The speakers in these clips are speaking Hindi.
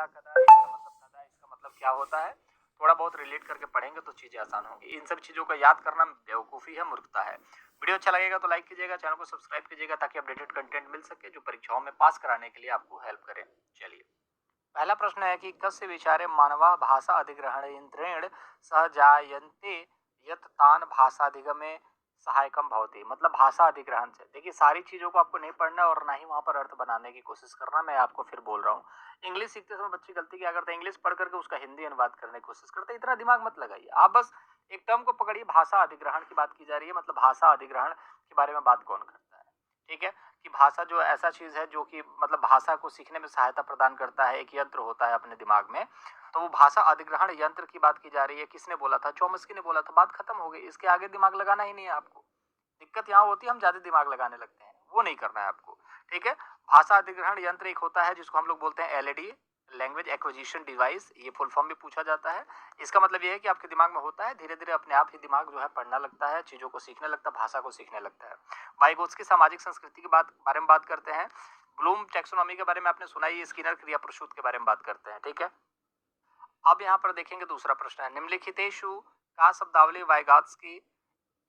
कदा, इसका मतलब क्या होता है, थोड़ा बहुत रिलेट करके पढ़ेंगे तो चीजें आसान होंगी। इन सब चीजों को याद करना बेवकूफी है, मूर्खता है। वीडियो अच्छा लगेगा तो लाइक कीजिएगा, चैनल को सब्सक्राइब कीजिएगा ताकि अपडेटेड कंटेंट मिल सके जो परीक्षाओं में पास कराने के लिए आपको हेल्प करे। चलिए, पहला प्रश्न है कि कस्य विचारे मानवा भाषा अधिग्रहण यंत्रेण सहजायन्ते यत तान भाषाधिगमे सहायकम भवति। मतलब भाषा अधिग्रहण से, देखिए सारी चीजों को आपको नहीं पढ़ना और ना ही वहां पर अर्थ बनाने की कोशिश करना। मैं आपको फिर बोल रहा हूँ, इंग्लिश सीखते समय बच्चे गलती क्या करते हैं, इंग्लिश पढ़ करके उसका हिंदी अनुवाद करने की कोशिश करते हैं। इतना दिमाग मत लगाइए, आप बस एक टर्म को पकड़िए, भाषा अधिग्रहण की बात की जा रही है, मतलब भाषा अधिग्रहण के बारे में बात कौन करता है, ठीक है। कि भाषा जो ऐसा चीज है जो कि मतलब भाषा को सीखने में सहायता प्रदान करता है, एक यंत्र होता है अपने दिमाग में, तो वो भाषा अधिग्रहण यंत्र की बात की जा रही है। किसने बोला था, चॉम्स्की ने बोला था, बात खत्म हो गई। इसके आगे दिमाग लगाना ही नहीं है आपको। दिक्कत यहाँ होती है हम ज्यादा दिमाग लगाने लगते हैं, वो नहीं करना है आपको, ठीक है। भाषा अधिग्रहण यंत्र एक होता है जिसको हम लोग बोलते हैं एलईडी, लैंग्वेज एक्विजिशन डिवाइस, ये फुल फॉर्म भी पूछा जाता है। इसका मतलब ये है कि आपके दिमाग में होता है, धीरे धीरे अपने आप ही दिमाग जो है पढ़ना लगता है, चीजों को सीखने लगता है, भाषा को सीखने लगता है। वाइगोत्स्की सामाजिक संस्कृति के बारे में बात करते हैं। ब्लूम टैक्सोनॉमी के बारे में आपने सुना ही, स्किनर क्रिया प्रसूत के बारे में बात करते हैं, ठीक है। अब यहाँ पर देखेंगे दूसरा प्रश्न है, निम्नलिखितेषु का शब्दावली वाइगोत्स्की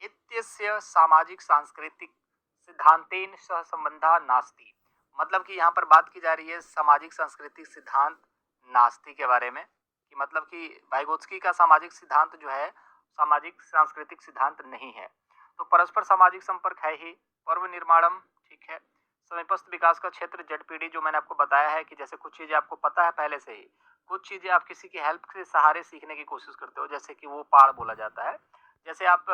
इत्यस्य सामाजिक सांस्कृतिक सिद्धांतेन सह संबंधा नास्ति। मतलब कि यहाँ पर बात की जा रही है सामाजिक सांस्कृतिक सिद्धांत नास्ति के बारे में, कि मतलब कि वाइगोत्स्की का सामाजिक सिद्धांत जो है सामाजिक सांस्कृतिक सिद्धांत नहीं है। तो परस्पर सामाजिक संपर्क है ही, पर्व निर्माणम, ठीक है। समीपस्थ विकास का क्षेत्र जड़पीढ़ी, जो मैंने आपको बताया है कि जैसे कुछ चीजें आपको पता है पहले से ही, कुछ चीजें आप किसी की हेल्प के सहारे सीखने की कोशिश करते हो, जैसे कि वो पाड़ बोला जाता है। जैसे आप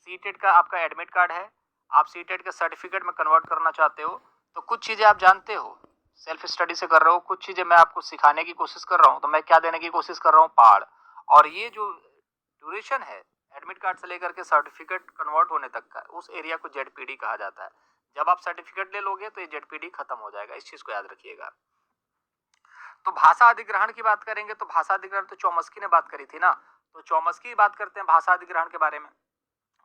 सीटेट का आपका एडमिट कार्ड है, आप सीटेट का सर्टिफिकेट में कन्वर्ट करना चाहते हो, तो कुछ चीजें आप जानते हो, सेल्फ स्टडी से कर रहे हो, कुछ चीजें मैं आपको सिखाने की कोशिश कर रहा हूँ, तो मैं क्या देने की कोशिश कर रहा हूँ, पाड़। और ये जो ड्यूरेशन है एडमिट कार्ड से लेकर के सर्टिफिकेट कन्वर्ट होने तक का, उस एरिया को जेडपीडी कहा जाता है। जब आप सर्टिफिकेट ले लोगे तो ये जेडपीडी खत्म हो जाएगा, इस चीज को याद रखिएगा। तो भाषा अधिग्रहण की बात करेंगे तो भाषा अधिग्रहण तो चॉम्स्की ने बात करी थी ना, तो चॉम्स्की बात करते हैं भाषा अधिग्रहण के बारे में,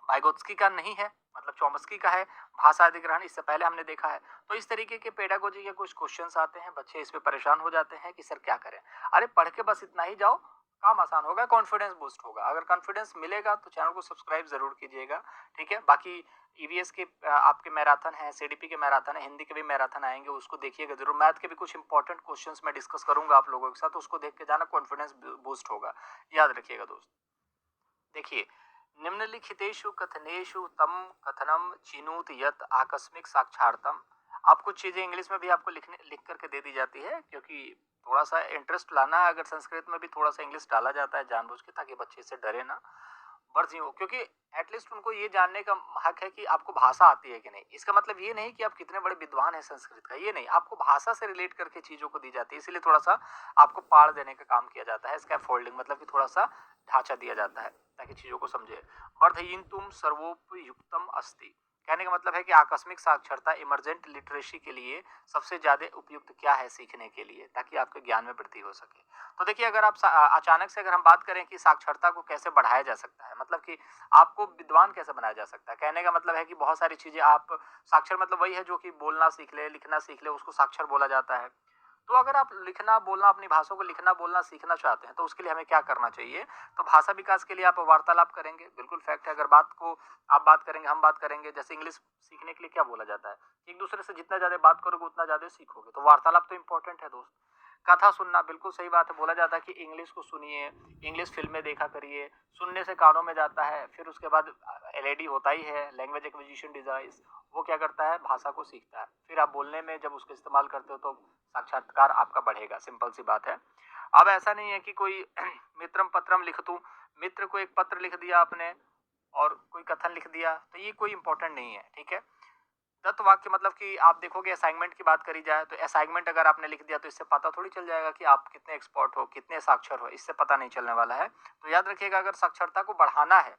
वाइगोत्स्की का नहीं है, मतलब चॉम्स्की का है भाषा अधिग्रहण, इससे पहले हमने देखा है। तो इस तरीके के पेडागोजी के कुछ क्वेश्चंस आते हैं, बच्चे इस पे परेशान हो जाते हैं कि सर क्या करें। अरे पढ़ के बस इतना ही जाओ, काम आसान होगा, कॉन्फिडेंस बूस्ट होगा। अगर कॉन्फिडेंस मिलेगा तो चैनल को सब्सक्राइब जरूर कीजिएगा, ठीक है। बाकी ईवीएस के आपके मैराथन है, सीडीपी के मैराथन है, हिंदी के भी मैराथन आएंगे, उसको देखिएगा जरूर। मैथ के भी कुछ इंपॉर्टेंट क्वेश्चंस मैं डिस्कस करूंगा आप लोगों के साथ, उसको देख के जाना, कॉन्फिडेंस बूस्ट होगा, याद रखिएगा दोस्त। देखिए, निम्नलिखितेषु कथनेषु तम कथनम चिनुत यत आकस्मिक साक्षात्तम। आप कुछ चीजें इंग्लिश में भी आपको लिख करके दे दी जाती है, क्योंकि थोड़ा सा इंटरेस्ट लाना है, अगर संस्कृत में भी थोड़ा सा इंग्लिश डाला जाता है जानबूझ के, ताकि बच्चे से डरे ना, वर्जी हो, क्योंकि एटलीस्ट उनको ये जानने का हक है कि आपको भाषा आती है कि नहीं। इसका मतलब ये नहीं कि आप कितने बड़े विद्वान हैं संस्कृत का, ये नहीं, आपको भाषा से रिलेट करके चीजों को दी जाती है, इसीलिए थोड़ा सा आपको पाड़ देने का काम किया जाता है, स्कैप फोल्डिंग, मतलब कि थोड़ा सा ढांचा दिया जाता है ताकि चीजों को समझे। वर्धयितुम सर्वोपयुक्तम अस्ति, कहने का मतलब है कि आकस्मिक साक्षरता, इमरजेंट लिटरेसी के लिए सबसे ज्यादा उपयुक्त क्या है सीखने के लिए, ताकि आपके ज्ञान में वृद्धि हो सके। तो देखिए, अगर आप अचानक से अगर हम बात करें कि साक्षरता को कैसे बढ़ाया जा सकता है, मतलब कि आपको विद्वान कैसे बनाया जा सकता है, कहने का मतलब है कि बहुत सारी चीजें आप, साक्षर मतलब वही है जो कि बोलना सीख ले, लिखना सीख ले, उसको साक्षर बोला जाता है। तो अगर आप लिखना बोलना, अपनी भाषा को लिखना बोलना सीखना चाहते हैं तो उसके लिए हमें क्या करना चाहिए, तो भाषा विकास के लिए आप वार्तालाप करेंगे, बिल्कुल फैक्ट है। अगर बात को आप बात करेंगे, हम बात करेंगे, जैसे इंग्लिश सीखने के लिए क्या बोला जाता है, एक दूसरे से जितना ज्यादा बात करोगे उतना ज्यादा सीखोगे, तो वार्तालाप तो इंपॉर्टेंट है दोस्त। कथा सुनना, बिल्कुल सही बात है, बोला जाता है कि इंग्लिश को सुनिए, इंग्लिश फिल्में देखा करिए, सुनने से कानों में जाता है, फिर उसके बाद एलईडी होता ही है, लैंग्वेज एक्विजिशन डिवाइस, वो क्या करता है, भाषा को सीखता है, फिर आप बोलने में जब उसका इस्तेमाल करते हो तो साक्षात्कार आपका बढ़ेगा, सिंपल सी बात है। अब ऐसा नहीं है कि कोई मित्रम पत्रम लिख दूं, मित्र को एक पत्र लिख दिया आपने और कोई कथन लिख दिया, तो ये कोई इंपॉर्टेंट नहीं है, ठीक है। दत्त वाक्य मतलब कि आप देखोगे, असाइनमेंट की बात करी जाए तो असाइनमेंट अगर आपने लिख दिया तो इससे पता थोड़ी चल जाएगा कि आप कितने एक्सपर्ट हो, कितने साक्षर हो, इससे पता नहीं चलने वाला है। तो याद रखिएगा, अगर साक्षरता को बढ़ाना है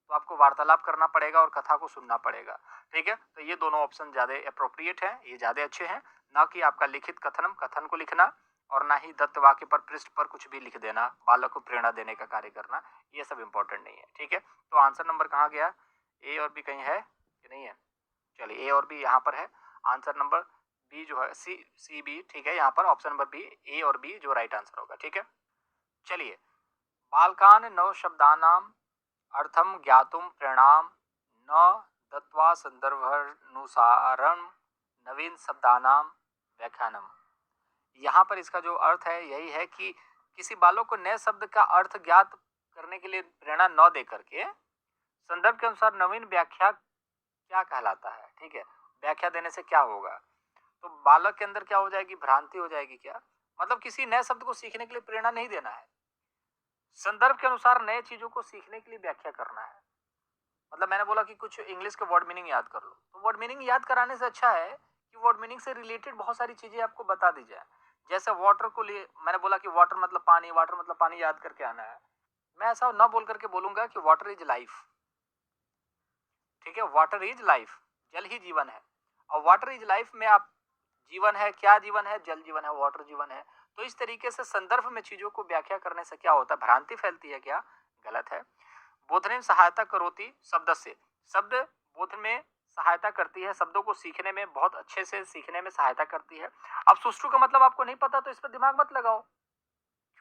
तो आपको वार्तालाप करना पड़ेगा और कथा को सुनना पड़ेगा, ठीक है। तो ये दोनों ऑप्शन ज्यादा अप्रोप्रिएट है, ये ज्यादा अच्छे हैं, ना कि आपका लिखित कथन को लिखना, और ना ही दत्त वाक्य पर पृष्ठ पर कुछ भी लिख देना, बालक को प्रेरणा देने का कार्य करना, ये सब इंपॉर्टेंट नहीं है, ठीक है। तो आंसर नंबर कहाँ गया, ए और बी कहीं है कि नहीं है, चलिए ए और बी यहाँ पर है, आंसर नंबर बी जो है सी बी, ठीक है, यहाँ पर ऑप्शन नंबर बी, ए और बी जो राइट आंसर होगा, ठीक है। चलिए, बालकान नव शब्दानाम अर्थम ज्ञातुम प्रणाम न दत्वा संदर्भानुसारम नवीन शब्दानाम व्याख्यानम। यहाँ पर इसका जो अर्थ है यही है कि किसी बालक को नए शब्द का अर्थ ज्ञात करने के लिए प्रेरणा न दे करके संदर्भ के अनुसार नवीन व्याख्या क्या कहलाता है, ठीक है, व्याख्या देने से क्या होगा, तो बालक के अंदर क्या हो जाएगी, भ्रांति हो जाएगी क्या, मतलब किसी नए शब्द को सीखने के लिए प्रेरणा नहीं देना है, संदर्भ के अनुसार नए चीजों को सीखने के लिए व्याख्या करना है। मतलब मैंने बोला कि कुछ इंग्लिश के वर्ड मीनिंग याद कर लो, तो वर्ड मीनिंग याद कराने से अच्छा है कि वर्ड मीनिंग से रिलेटेड बहुत सारी चीजें आपको बता दी जाए। जैसे वाटर को लिए मैंने बोला कि वाटर मतलब पानी, वाटर मतलब पानी याद करके आना है। मैं ऐसा ना बोल करके बोलूंगा कि वाटर इज लाइफ, ठीक है, वाटर इज लाइफ, जल ही जीवन है। और वाटर इज लाइफ में आप जीवन है, क्या जीवन है, जल जीवन है, वाटर जीवन है। तो इस तरीके से संदर्भ में चीजों को व्याख्या करने से क्या होता है, भ्रांति फैलती है क्या, गलत है। बोधने में सहायता करोती शब्द से, शब्द बोध में सहायता करती है, शब्दों को सीखने में बहुत अच्छे से सीखने में सहायता करती है। अब सुष्ठु का मतलब आपको नहीं पता तो इस पर दिमाग मत लगाओ,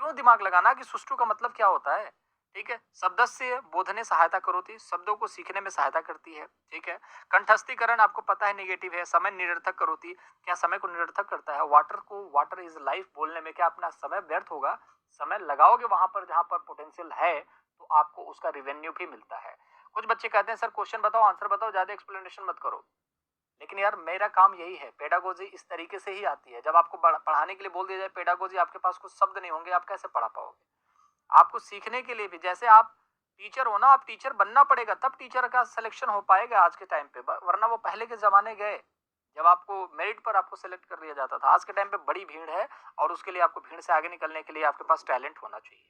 क्यों दिमाग लगाना कि सुष्ठु का मतलब क्या होता है, ठीक है। शब्द से बोधने सहायता करोती, शब्दों को सीखने में सहायता करती है, ठीक है। कंठस्थीकरण आपको पता है नेगेटिव है, समय निरर्थक करोती, क्या समय को निरर्थक करता है, वाटर को वाटर इज लाइफ बोलने में क्या अपना समय व्यर्थ होगा, समय लगाओगे वहां पर जहां पर पोटेंशियल है तो आपको उसका रिवेन्यू भी मिलता है। कुछ बच्चे कहते हैं सर क्वेश्चन बताओ, आंसर बताओ, ज्यादा एक्सप्लेनेशन मत करो, लेकिन यार मेरा काम यही है, पेडागोजी इस तरीके से ही आती है। जब आपको पढ़ाने के लिए बोल दिया जाए पेडागोजी, आपके पास कुछ शब्द नहीं होंगे, आप कैसे पढ़ा पाओगे। आपको सीखने के लिए भी, जैसे आप टीचर हो ना, आप टीचर बनना पड़ेगा तब टीचर का सिलेक्शन हो पाएगा आज के टाइम पे, वरना वो पहले के जमाने गए जब आपको मेरिट पर आपको सिलेक्ट कर लिया जाता था। आज के टाइम पे बड़ी भीड़ है और उसके लिए आपको भीड़ से आगे निकलने के लिए आपके पास टैलेंट होना चाहिए।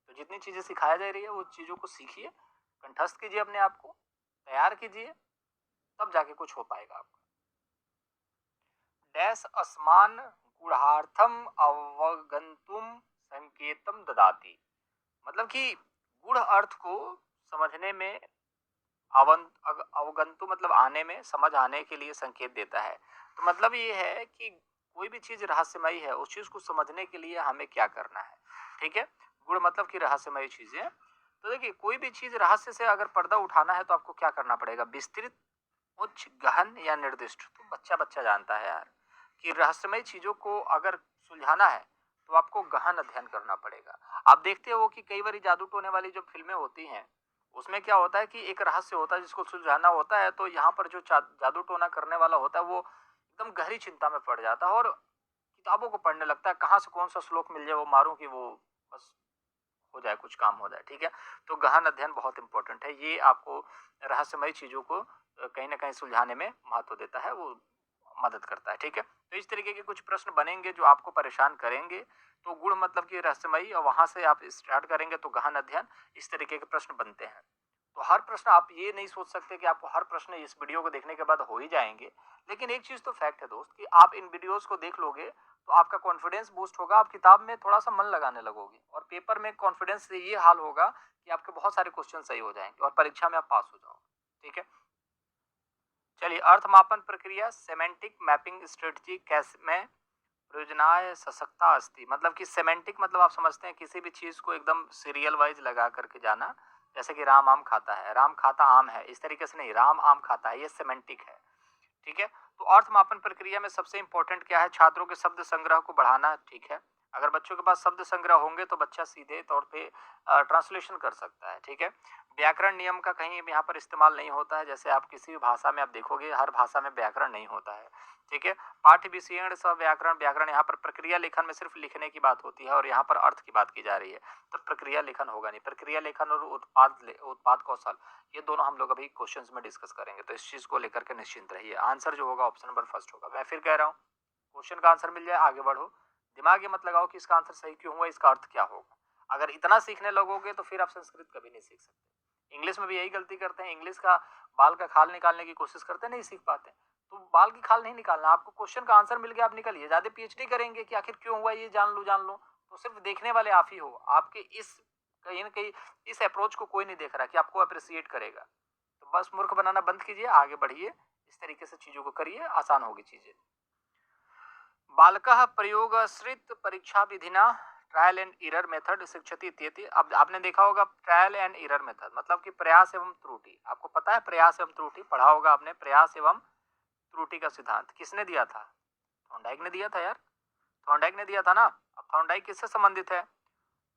तो जितनी चीजें सिखाया जा रही है वो चीजों को सीखिए, कंठस्थ कीजिए, अपने आप को तैयार कीजिए, तब जाके कुछ हो पाएगा आपका। डैश अस्मान गुणार्थम अवगंतुम संकेतम ददाति, मतलब कि गुण अर्थ को समझने में, अवगंतु मतलब आने में, समझ आने के लिए संकेत देता है। तो मतलब ये है कि कोई भी चीज रहस्यमयी है, उस चीज को समझने के लिए हमें क्या करना है, ठीक है। गुण मतलब कि रहस्यमयी चीजें। तो देखिए कोई भी चीज रहस्य से अगर पर्दा उठाना है तो आपको क्या करना पड़ेगा, विस्तृत, उच्च, गहन या निर्दिष्ट। तो बच्चा बच्चा जानता है यार कि रहस्यमय चीजों को अगर सुलझाना है तो आपको गहन अध्ययन करना पड़ेगा। आप देखते हो कि कई बार जादू टोने वाली जो फिल्में होती हैं उसमें क्या होता है कि एक रहस्य होता है जिसको सुलझाना होता है, तो यहाँ पर जो जादू टोना करने वाला होता है वो एकदम गहरी चिंता में पड़ जाता है और किताबों को पढ़ने लगता है, कहाँ से कौन सा श्लोक मिल जाए वो मारूं कि वो बस हो जाए, कुछ काम हो जाए, ठीक है। तो गहन अध्ययन बहुत इंपॉर्टेंट है, ये आपको रहस्यमय चीजों को कहीं ना कहीं सुलझाने में महत्व देता है, वो मदद करता है, ठीक है। तो इस तरीके के कुछ प्रश्न बनेंगे जो आपको परेशान करेंगे। तो गुण मतलब कि रहस्यमयी, और वहां से आप स्टार्ट करेंगे तो गहन अध्ययन, इस तरीके के प्रश्न बनते हैं। तो हर प्रश्न आप ये नहीं सोच सकते कि आपको हर प्रश्न इस वीडियो को देखने के बाद हो ही जाएंगे, लेकिन एक चीज तो फैक्ट है दोस्त कि आप इन वीडियोस को देख लोगे तो आपका कॉन्फिडेंस बूस्ट होगा, आप किताब में थोड़ा सा मन लगाने लगोगे और पेपर में कॉन्फिडेंस से ये हाल होगा कि आपके बहुत सारे क्वेश्चन सही हो जाएंगे और परीक्षा में आप पास हो जाओगे, ठीक है। चलिए, अर्थ मापन प्रक्रिया सेमेंटिक मैपिंग स्ट्रेटजी कैसे में प्रयोजनाय सशक्ता अस्ति, मतलब कि सेमेंटिक मतलब आप समझते हैं किसी भी चीज को एकदम सीरियल वाइज लगा करके जाना। जैसे कि राम आम खाता है, राम खाता आम है, इस तरीके से नहीं, राम आम खाता है, ये सेमेंटिक है, ठीक है। तो अर्थ मापन प्रक्रिया में सबसे इंपॉर्टेंट क्या है, छात्रों के शब्द संग्रह को बढ़ाना, ठीक है। अगर बच्चों के पास शब्द संग्रह होंगे तो बच्चा सीधे तौर पे ट्रांसलेशन कर सकता है, ठीक है। व्याकरण नियम का कहीं यहाँ पर इस्तेमाल नहीं होता है, जैसे आप किसी भी भाषा में आप देखोगे हर भाषा में व्याकरण नहीं होता है, ठीक है। पाठ्य विषयण सब व्याकरण, व्याकरण यहाँ पर प्रक्रिया लेखन में सिर्फ लिखने की बात होती है और यहाँ पर अर्थ की बात की जा रही है, तो प्रक्रिया लेखन होगा नहीं। प्रक्रिया लेखन और उत्पाद कौशल, ये दोनों हम लोग अभी क्वेश्चंस में डिस्कस करेंगे, तो इस चीज को लेकर के निश्चिंत रहिए। आंसर जो होगा ऑप्शन नंबर फर्स्ट होगा। मैं फिर कह रहा हूँ, क्वेश्चन का आंसर मिल जाए आगे बढ़ो, दिमाग ये मत लगाओ कि इसका आंसर सही क्यों हुआ, इसका अर्थ क्या होगा। अगर इतना सीखने लगोगे तो फिर आप संस्कृत कभी नहीं सीख सकते। इंग्लिश में भी यही गलती करते हैं, इंग्लिश का बाल का खाल निकालने की कोशिश करते हैं, नहीं सीख पाते। तो बाल की खाल नहीं निकालना, आपको क्वेश्चन का आंसर मिल गया, आप निकलिए। ज्यादा पीएचडी करेंगे कि आखिर क्यों हुआ ये जान लो, तो सिर्फ देखने वाले आप ही हो। आपके इस कहीं ना कहीं इस अप्रोच को कोई नहीं देख रहा कि आपको अप्रिसिएट करेगा। तो बस मूर्ख बनाना बंद कीजिए, आगे बढ़िए, इस तरीके से चीजों को करिए, आसान होगी चीजें। बालकः प्रयोगाश्रित परीक्षा विधिना ट्रायल एंड एरर मेथड शिक्षति इत्येति। अब आपने देखा होगा ट्रायल एंड एरर मेथड मतलब कि प्रयास एवं त्रुटि। आपको पता है प्रयास एवं त्रुटि पढ़ा होगा आपने। प्रयास एवं त्रुटि का सिद्धांत किसने दिया था? थॉर्नडाइक ने दिया था यार। थॉर्नडाइक ने दिया था ना। अब थॉर्नडाइक किससे संबंधित है?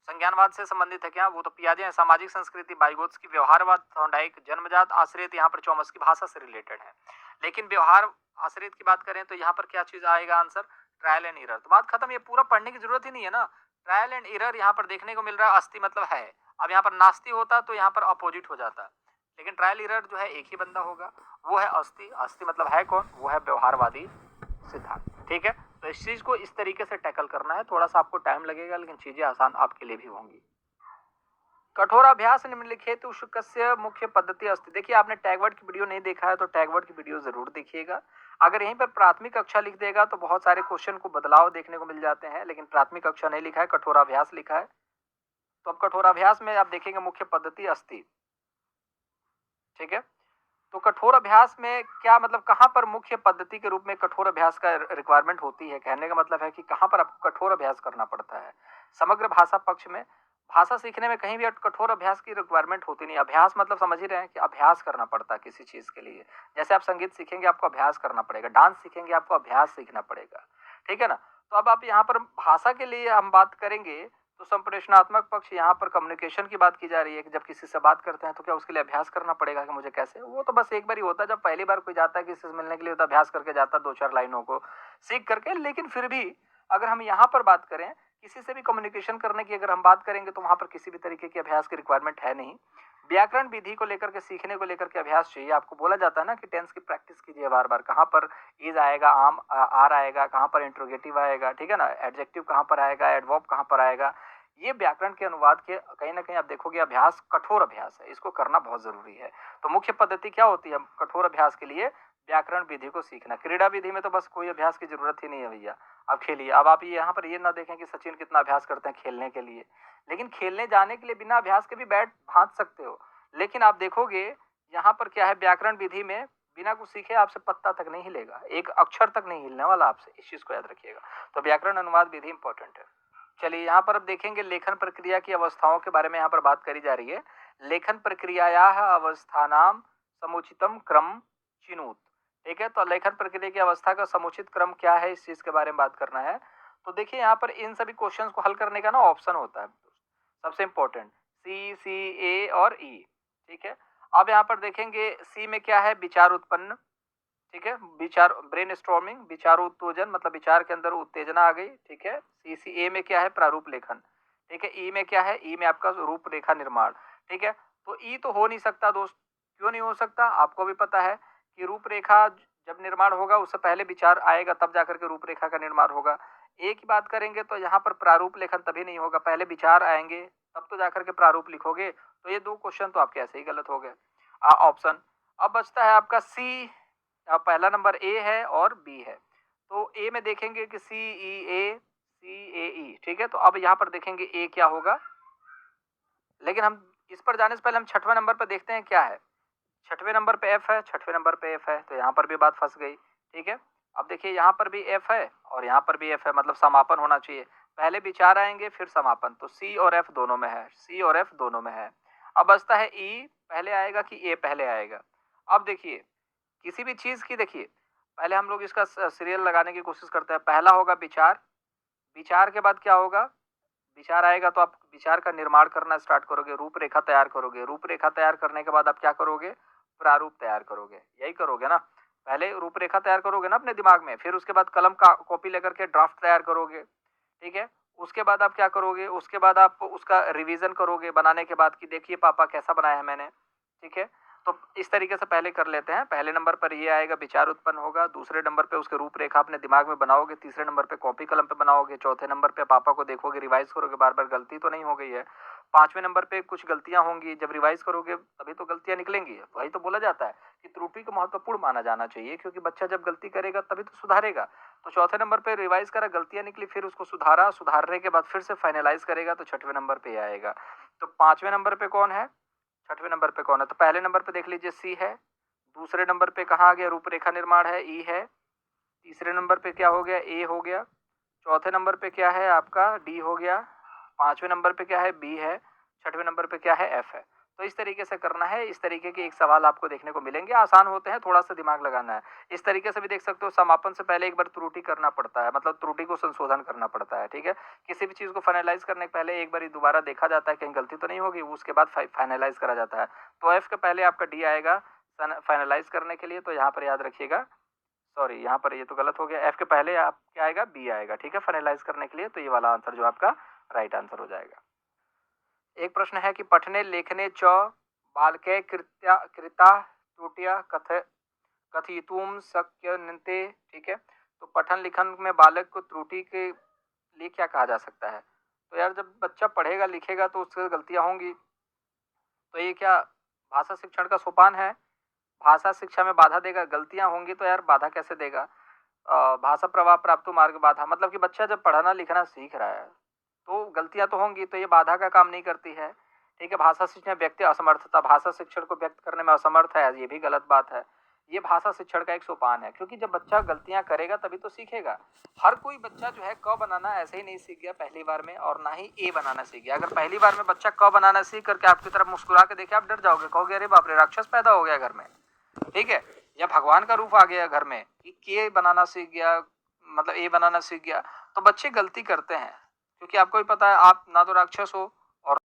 संज्ञानवाद से संबंधित है क्या? वो तो पियाजे है। सामाजिक संस्कृति बाइगोत्स्की व्यवहारवाद, थॉर्नडाइक जन्मजात आश्रित, यहाँ पर चॉम्स्की भाषा से रिलेटेड है। लेकिन व्यवहार आश्रित की बात करें तो यहाँ पर क्या चीज आएगा आंसर? Trial and error. तो बात खत्म। ये पूरा पढ़ने की जरूरत ही नहीं है ना। ट्रायल एंड एरर यहाँ पर देखने को मिल रहा है। अस्थि मतलब है। अब यहाँ पर नास्ति होता तो यहाँ पर अपोजिट हो जाता। लेकिन ट्रायल एरर जो है एक ही बंदा होगा, वो है अस्थि। अस्थि मतलब है कौन? वो है व्यवहारवादी सिद्धांत। ठीक है, तो इस चीज को इस तरीके से टैकल करना है। थोड़ा सा आपको टाइम लगेगा लेकिन चीजें आसान आपके लिए भी होंगी। कठोराभ्यास निम्नलिखित शुक्स्य मुख्य पद्धति अस्ति। देखिए आपने टैगवर्ड की वीडियो नहीं देखा है तो टैगवर्ड की वीडियो जरूर देखिएगा। अगर यहीं पर प्राथमिक कक्षा लिख देगा तो बहुत सारे क्वेश्चन को बदलाव देखने को मिल जाते हैं, लेकिन प्राथमिक कक्षा नहीं लिखा है, कठोराभ्यास लिखा है। तो अब कठोराभ्यास में आप देखेंगे मुख्य पद्धति अस्ति। ठीक है, तो कठोर अभ्यास में क्या मतलब, कहाँ पर मुख्य पद्धति के रूप में कठोर अभ्यास का रिक्वायरमेंट होती है? कहने का मतलब है कि कहाँ पर आपको कठोर अभ्यास करना पड़ता है। समग्र भाषा पक्ष में भाषा सीखने में कहीं भी कठोर अभ्यास की रिक्वायरमेंट होती नहीं। अभ्यास मतलब समझ ही रहे हैं कि अभ्यास करना पड़ता है किसी चीज के लिए। जैसे आप संगीत सीखेंगे आपको अभ्यास करना पड़ेगा, डांस सीखेंगे आपको अभ्यास सीखना पड़ेगा। ठीक है ना। तो अब आप यहाँ पर भाषा के लिए हम बात करेंगे तो संप्रेषणात्मक पक्ष, यहाँ पर कम्युनिकेशन की बात की जा रही है कि जब किसी से बात करते हैं तो क्या उसके लिए अभ्यास करना पड़ेगा कि मुझे कैसे? वो तो बस एक बार ही होता है जब पहली बार कोई जाता है किसी से मिलने के लिए तो अभ्यास करके जाता है, दो चार लाइनों को सीख करके। लेकिन फिर भी अगर हम यहाँ पर बात करें किसी से भी कम्युनिकेशन करने की, अगर हम बात करेंगे तो वहां पर किसी भी तरीके की अभ्यास की रिक्वायरमेंट है नहीं। व्याकरण विधि को लेकर के, सीखने को लेकर के अभ्यास चाहिए। आपको बोला जाता है ना कि टेंस की प्रैक्टिस कीजिए बार बार। कहाँ पर इज आएगा, आम आर आएगा, कहाँ पर इंट्रोगेटिव आएगा, ठीक है ना, एडजेक्टिव कहाँ पर आएगा, एडवर्ब कहाँ पर आएगा। ये व्याकरण के अनुवाद के कहीं ना कहीं आप देखोगे अभ्यास कठोर अभ्यास है, इसको करना बहुत जरूरी है। तो मुख्य पद्धति क्या होती है कठोर अभ्यास के लिए? व्याकरण विधि को सीखना। क्रीड़ा विधि में तो बस कोई अभ्यास की जरूरत ही नहीं है भैया, आप खेलिए। अब आप ये यहाँ पर ये ना देखें कि सचिन कितना अभ्यास करते हैं खेलने के लिए, लेकिन खेलने जाने के लिए बिना अभ्यास के भी बैट भांज सकते हो। लेकिन आप देखोगे यहाँ पर क्या है, व्याकरण विधि में बिना कुछ सीखे आपसे पत्ता तक नहीं हिलेगा, एक अक्षर तक नहीं हिलने वाला आपसे। इस चीज को याद रखिएगा। तो व्याकरण अनुवाद विधि इंपॉर्टेंट है। चलिए यहाँ पर अब देखेंगे लेखन प्रक्रिया की अवस्थाओं के बारे में यहाँ पर बात करी जा रही है। लेखन प्रक्रियायाः अवस्थानाम समुचितम क्रम चिनुत। ठीक है, तो लेखन प्रक्रिया की अवस्था का समुचित क्रम क्या है, इस चीज के बारे में बात करना है। तो देखिए यहाँ पर इन सभी क्वेश्चंस को हल करने का ना ऑप्शन होता है। सबसे इंपॉर्टेंट सी, सी, ए और ई। ठीक है, अब यहाँ पर देखेंगे सी में क्या है, विचार उत्पन्न। ठीक है, विचार ब्रेन स्टॉर्मिंग, विचार उत्तेजन मतलब विचार के अंदर उत्तेजना आ गई। ठीक है, सी सी ए में क्या है, प्रारूप लेखन। ठीक है, ई में क्या है, ई में आपका रूपरेखा निर्माण। ठीक है, तो ई तो हो नहीं सकता दोस्त। क्यों नहीं हो सकता? आपको भी पता है कि रूपरेखा जब निर्माण होगा उससे पहले विचार आएगा, तब जाकर के रूपरेखा का निर्माण होगा। ए की बात करेंगे तो यहाँ पर प्रारूप लेखन तभी नहीं होगा, पहले विचार आएंगे तब तो जाकर के प्रारूप लिखोगे। तो ये दो क्वेश्चन तो आपके ऐसे ही गलत हो गए ऑप्शन। अब बचता है आपका सी। अब पहला नंबर ए है और बी है। तो ए में देखेंगे कि सी ई ए, सी ए ई। ठीक है, तो अब यहाँ पर देखेंगे ए क्या होगा। लेकिन हम इस पर जाने से पहले हम छठवें नंबर पर देखते हैं क्या है। छठवें नंबर पे एफ है, छठवें नंबर पे एफ है, तो यहाँ पर भी बात फंस गई। ठीक है, अब देखिए यहाँ पर भी एफ है और यहाँ पर भी एफ है, मतलब समापन होना चाहिए। पहले विचार आएंगे फिर समापन, तो सी और एफ दोनों में है, सी और एफ दोनों में है। अब बचता है ई पहले आएगा कि ए पहले आएगा। अब देखिए किसी भी चीज की, देखिए पहले हम लोग इसका सीरियल लगाने की कोशिश करते हैं। पहला होगा विचार, विचार के बाद क्या होगा, विचार आएगा तो आप विचार का निर्माण करना स्टार्ट करोगे, रूपरेखा तैयार करोगे। रूपरेखा तैयार करने के बाद आप क्या करोगे, प्रारूप तैयार करोगे। यही करोगे ना, पहले रूपरेखा तैयार करोगे ना अपने दिमाग में, फिर उसके बाद कलम का कॉपी लेकर के ड्राफ्ट तैयार करोगे। ठीक है, उसके बाद आप क्या करोगे, उसके बाद आप उसका रिवीजन करोगे बनाने के बाद कि देखिए पापा कैसा बनाया है मैंने। ठीक है, तो इस तरीके से पहले कर लेते हैं। पहले नंबर पर ये आएगा, विचार उत्पन्न होगा। दूसरे नंबर पे उसके रूपरेखा अपने दिमाग में बनाओगे। तीसरे नंबर पे कॉपी कलम पे बनाओगे। चौथे नंबर पे पापा को देखोगे, रिवाइज करोगे, बार बार गलती तो नहीं हो गई है। पांचवें नंबर पे कुछ गलतियां होंगी, जब रिवाइज करोगे तभी तो गलतियां निकलेंगी। वही तो बोला जाता है कि त्रुटि को महत्वपूर्ण माना जाना चाहिए, क्योंकि बच्चा जब गलती करेगा तभी तो सुधारेगा। तो चौथे नंबर पे रिवाइज करा, गलतियां निकली, फिर उसको सुधारा, सुधारने के बाद फिर से फाइनलाइज करेगा, तो छठवें नंबर पे आएगा। तो पांचवें नंबर पे कौन है, छठवें नंबर पे कौन है? तो पहले नंबर पे देख लीजिए सी है। दूसरे नंबर पे कहाँ आ गया, रूपरेखा निर्माण है, ई है। तीसरे नंबर पे क्या हो गया, ए हो गया। चौथे नंबर पे क्या है आपका, डी हो गया। पांचवें नंबर पे क्या है, बी है। छठवें नंबर पे क्या है, एफ है। तो इस तरीके से करना है। इस तरीके के एक सवाल आपको देखने को मिलेंगे, आसान होते हैं, थोड़ा सा दिमाग लगाना है। इस तरीके से भी देख सकते हो, समापन से पहले एक बार त्रुटि करना पड़ता है, मतलब त्रुटि को संशोधन करना पड़ता है, ठीक है। किसी भी चीज को फाइनलाइज करने के पहले एक बार दोबारा देखा जाता है कहीं गलती तो नहीं होगी, उसके बाद फाइनलाइज करा जाता है। तो एफ के पहले आपका डी आएगा फाइनलाइज करने के लिए, तो यहाँ पर याद रखिएगा, सॉरी यहाँ पर ये तो गलत हो गया, एफ के पहले आप क्या आएगा, बी आएगा, ठीक है, फाइनलाइज करने के लिए। तो ये वाला आंसर जो आपका राइट आंसर हो जाएगा। एक प्रश्न है कि पठने लेखने च बालके कृता त्रुटिया कथितुम शक्यन्ते, ठीक है। तो पठन लिखन में बालक को त्रुटि के लिए क्या कहा जा सकता है। तो यार जब बच्चा पढ़ेगा लिखेगा तो उससे गलतियां होंगी, तो ये क्या भाषा शिक्षण का सोपान है। भाषा शिक्षा में बाधा देगा, गलतियां होंगी तो यार बाधा कैसे देगा। भाषा प्रवाह प्राप्त मार्ग बाधा, मतलब कि बच्चा जब पढ़ना लिखना सीख रहा है तो गलतियां तो होंगी, तो ये बाधा का काम नहीं करती है, ठीक है। भाषा शिक्षण व्यक्ति असमर्थता, भाषा शिक्षण को व्यक्त करने में असमर्थ है, ये भी गलत बात है। ये भाषा शिक्षण का एक सोपान है, क्योंकि जब बच्चा गलतियां करेगा तभी तो सीखेगा। हर कोई बच्चा जो है क बनाना ऐसे ही नहीं सीख गया पहली बार में, और ना ही ए बनाना सीख गया। अगर पहली बार में बच्चा क बनाना सीख करके आपकी तरफ मुस्कुरा के देखे, आप डर जाओगे, कहोगे अरे बाप रे राक्षस पैदा हो गया घर में, ठीक है, या भगवान का रूप आ गया घर में कि के बनाना सीख गया, मतलब ए बनाना सीख गया। तो बच्चे गलती करते हैं, क्योंकि आपको भी पता है आप ना तो राक्षस हो